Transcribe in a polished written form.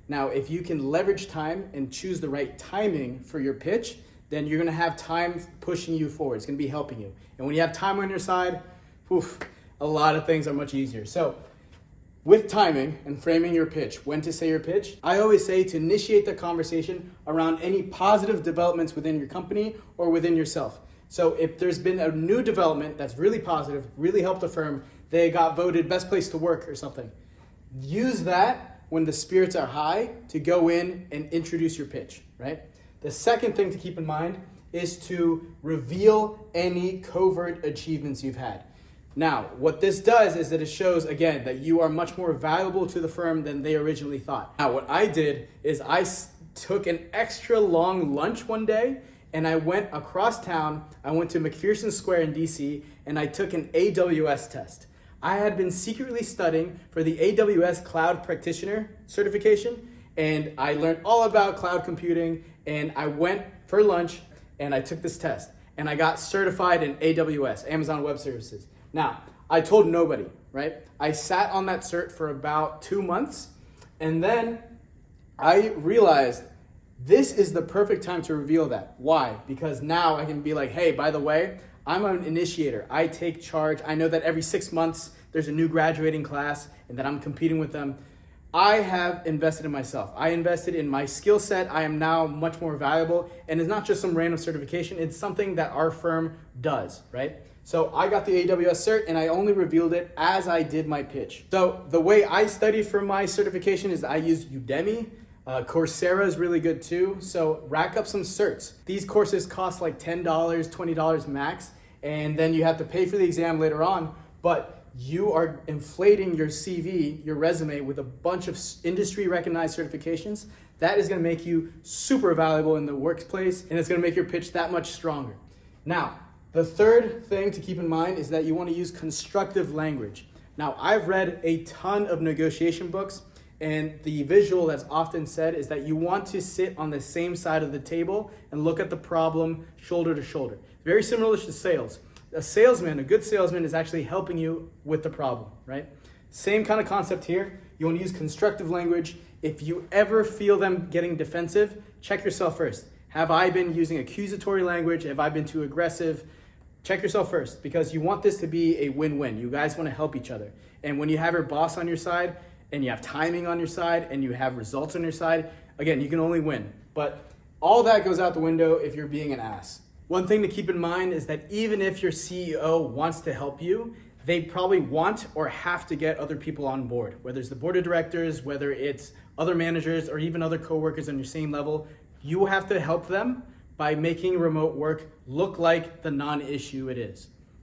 Now, if you can leverage time and choose the right timing for your pitch, then you're gonna have time pushing you forward. It's gonna be helping you. And when you have time on your side, a lot of things are much easier. So with timing and framing your pitch, when to say your pitch, I always say to initiate the conversation around any positive developments within your company or within yourself. So if there's been a new development that's really positive, really helped the firm, they got voted best place to work or something, use that when the spirits are high to go in and introduce your pitch, right? The second thing to keep in mind is to reveal any covert achievements you've had. Now, what this does is that it shows, again, that you are much more valuable to the firm than they originally thought. Now, what I did is I took an extra long lunch one day and I went across town. I went to McPherson Square in DC and I took an AWS test. I had been secretly studying for the AWS Cloud Practitioner certification, and I learned all about cloud computing, and I went for lunch and I took this test and I got certified in AWS, Amazon Web Services. Now, I told nobody, right? I sat on that cert for about 2 months, and then I realized this is the perfect time to reveal that. Why? Because now I can be like, hey, by the way, I'm an initiator. I take charge. I know that every 6 months there's a new graduating class and that I'm competing with them. I have invested in myself. I invested in my skill set. I am now much more valuable, and it's not just some random certification. It's something that our firm does, right? So I got the AWS cert and I only revealed it as I did my pitch. So the way I study for my certification is I use Udemy. Coursera is really good too. So rack up some certs. These courses cost like $10, $20 max, and then you have to pay for the exam later on, but you are inflating your CV, your resume, with a bunch of industry recognized certifications. That is gonna make you super valuable in the workplace, and it's gonna make your pitch that much stronger. Now, the third thing to keep in mind is that you wanna use constructive language. Now, I've read a ton of negotiation books, and the visual that's often said is that you want to sit on the same side of the table and look at the problem shoulder to shoulder. Very similar to sales. A salesman, a good salesman, is actually helping you with the problem, right? Same kind of concept here. You want to use constructive language. If you ever feel them getting defensive, check yourself first. Have I been using accusatory language? Have I been too aggressive? Check yourself first, because you want this to be a win-win. You guys want to help each other. And when you have your boss on your side, and you have timing on your side, and you have results on your side, again, you can only win. But all that goes out the window if you're being an ass. One thing to keep in mind is that even if your CEO wants to help you, they probably want or have to get other people on board, whether it's the board of directors, whether it's other managers, or even other coworkers on your same level. You have to help them by making remote work look like the non-issue it is.